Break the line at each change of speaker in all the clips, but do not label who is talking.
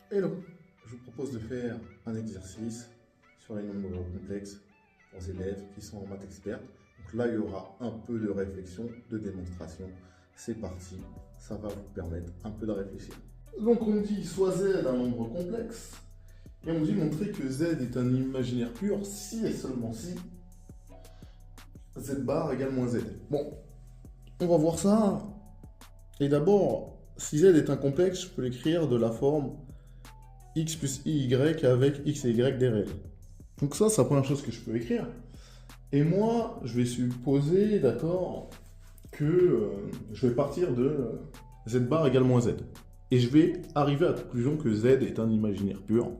Hello, je vous propose de faire un exercice sur les nombres complexes pour les élèves qui sont en maths experte. Donc là, il y aura un peu de réflexion, de démonstration. C'est parti, ça va vous permettre un peu de réfléchir. Donc on dit soit z un nombre complexe, et on dit montrer que z est un imaginaire pur si et seulement si z bar égale moins z. Bon, on va voir ça. Et d'abord, si z est un complexe, je peux l'écrire de la forme x plus iy avec x et y des réels. Donc ça, c'est la première chose que je peux écrire. Et moi, je vais supposer, d'accord, que je vais partir de z bar égale moins z. Et je vais arriver à la conclusion que z est un imaginaire pur.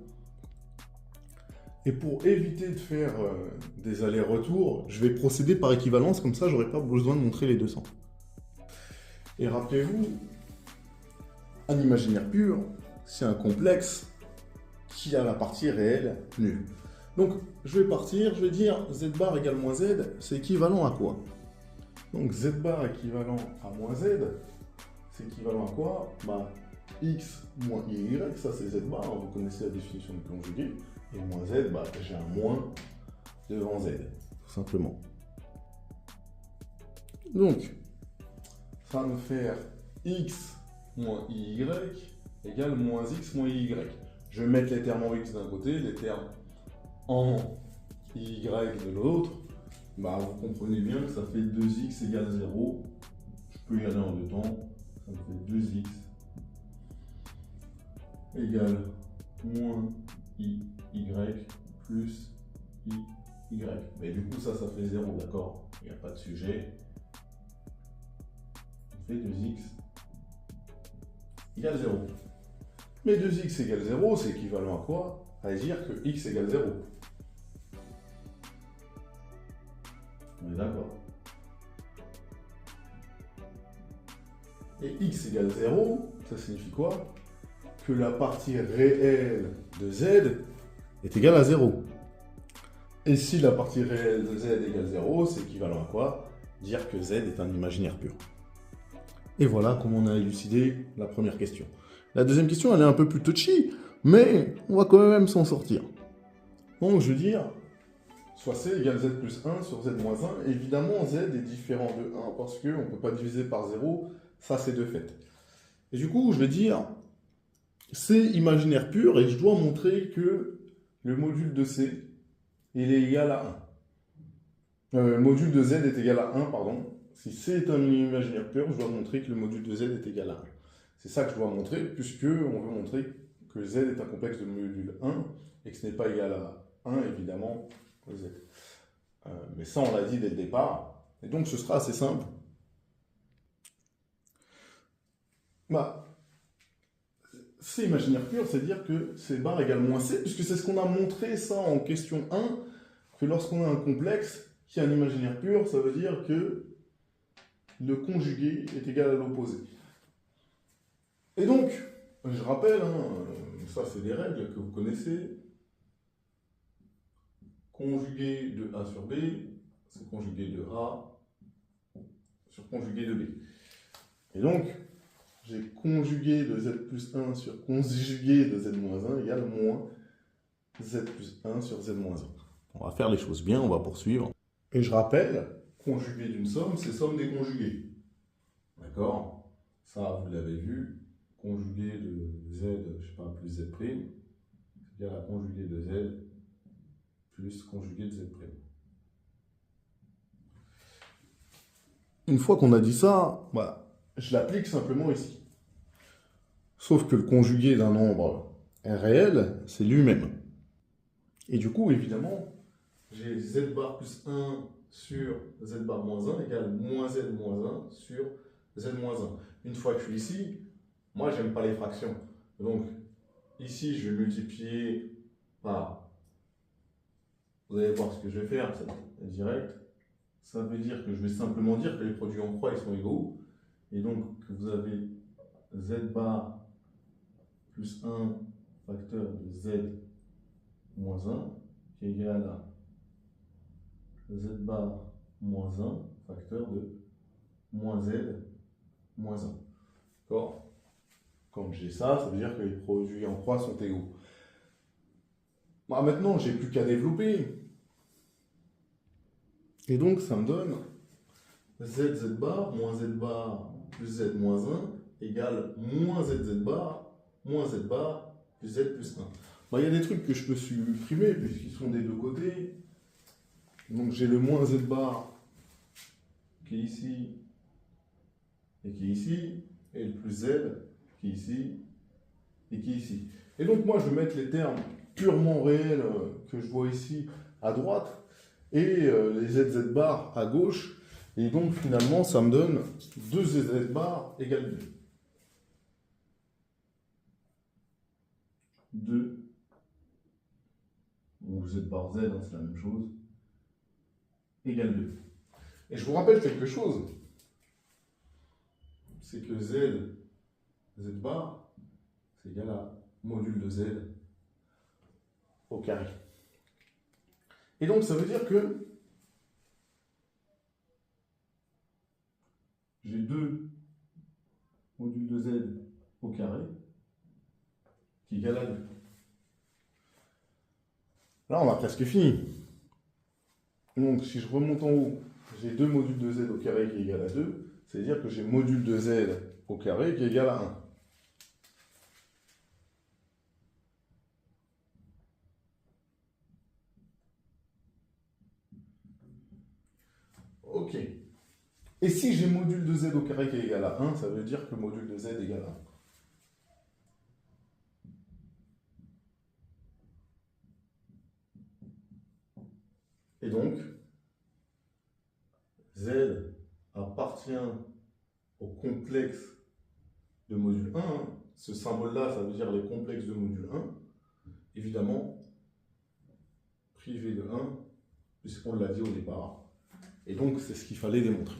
Et pour éviter de faire des allers-retours, je vais procéder par équivalence, comme ça, j'aurai pas besoin de montrer les 200. Et rappelez-vous, un imaginaire pur, c'est un complexe qui a la partie réelle nulle. Donc, je vais partir, je vais dire z bar égale moins z, c'est équivalent à quoi? Donc, z bar équivalent à moins z, c'est équivalent à quoi? Bah, x moins y, ça c'est z bar, vous connaissez la définition de conjugué, et moins z, bah, j'ai un moins devant z, tout simplement. Donc, ça va me faire x moins y égale moins x moins y. Je vais mettre les termes en x d'un côté, les termes en y de l'autre. Bah, vous comprenez bien que ça fait 2x égale 0. Je peux y aller en deux temps. Ça me fait 2x égale moins y plus y. Mais du coup, ça fait 0, d'accord? Il n'y a pas de sujet. On fait 2x égale 0. Mais 2x égale 0, c'est équivalent à quoi? À dire que x égale 0. On est d'accord. Et x égale 0, ça signifie quoi? Que la partie réelle de z est égale à 0. Et si la partie réelle de z égale 0, c'est équivalent à quoi? Dire que z est un imaginaire pur. Et voilà comment on a élucidé la première question. La deuxième question, elle est un peu plus touchy, mais on va quand même s'en sortir. Donc je veux dire, soit c égale z plus 1 sur z moins 1. Évidemment, z est différent de 1 parce qu'on ne peut pas diviser par 0, ça c'est de fait. Et du coup, je vais dire, c'est imaginaire pur et je dois montrer que le module de c, il est égal à 1. Le module de z est égal à 1, pardon. Si c est un imaginaire pur, je dois montrer que le module de z est égal à 1. C'est ça que je dois montrer, puisque on veut montrer que z est un complexe de module 1 et que ce n'est pas égal à 1, évidemment, z. Mais ça, on l'a dit dès le départ. Et donc, ce sera assez simple. Bah, c imaginaire pur, c'est dire que c bar égale moins c, puisque c'est ce qu'on a montré ça en question 1, que lorsqu'on a un complexe qui a un imaginaire pur, ça veut dire que le conjugué est égal à l'opposé. Et donc, je rappelle, ça c'est des règles que vous connaissez. Conjugué de A sur B, c'est conjugué de A sur conjugué de B. Et donc, j'ai conjugué de z plus 1 sur conjugué de z moins 1 égale moins z plus 1 sur z moins 1. On va faire les choses bien, on va poursuivre. Et je rappelle, conjugué d'une somme, c'est somme des conjugués. D'accord? Ça, vous l'avez vu. Conjugué de z, je sais pas, plus z', c'est égal à conjugué de z plus conjugué de z'. Une fois qu'on a dit ça, bah, je l'applique simplement ici. Sauf que le conjugué d'un nombre réel, c'est lui-même. Et du coup, évidemment, j'ai z bar plus 1 sur z bar moins 1 égale moins z moins 1 sur z moins 1. Une fois que je suis ici, moi, j'aime pas les fractions. Donc, ici, je vais multiplier par... Vous allez voir ce que je vais faire, c'est direct. Ça veut dire que je vais simplement dire que les produits en croix, ils sont égaux. Et donc, que vous avez z bar plus 1 facteur de z moins 1 qui est égal à z bar moins 1 facteur de moins z moins 1. D'accord? Quand j'ai ça, ça veut dire que les produits en croix sont égaux. Bah, maintenant, j'ai plus qu'à développer. Et donc, ça me donne z bar moins z bar plus z moins 1 égale moins z bar plus z plus 1. Bah, il y a des trucs que je peux supprimer puisqu'ils sont des deux côtés. Donc, j'ai le moins z bar qui est ici et qui est ici, et le plus z qui est ici et qui est ici. Et donc, moi, je vais mettre les termes purement réels que je vois ici à droite et les z bar à gauche. Et donc, finalement, ça me donne 2 z bar égale 2. 2. Bon, z bar z, hein, c'est la même chose. Égale 2. Et je vous rappelle quelque chose. C'est que z bar, c'est égal à module de z au carré. Et donc, ça veut dire que j'ai 2 module de z au carré qui est égal à 2. Là, on a presque fini. Donc, si je remonte en haut, j'ai 2 modules de z au carré qui est égal à 2. C'est-à-dire que j'ai module de z au carré qui est égal à 1. Ok. Et si j'ai module de z au carré qui est égal à 1, ça veut dire que module de z égale à 1. Et donc, z appartient au complexe de module 1. Ce symbole-là, ça veut dire les complexes de module 1. Évidemment, privé de 1, puisqu'on l'a dit au départ. Et donc, c'est ce qu'il fallait démontrer.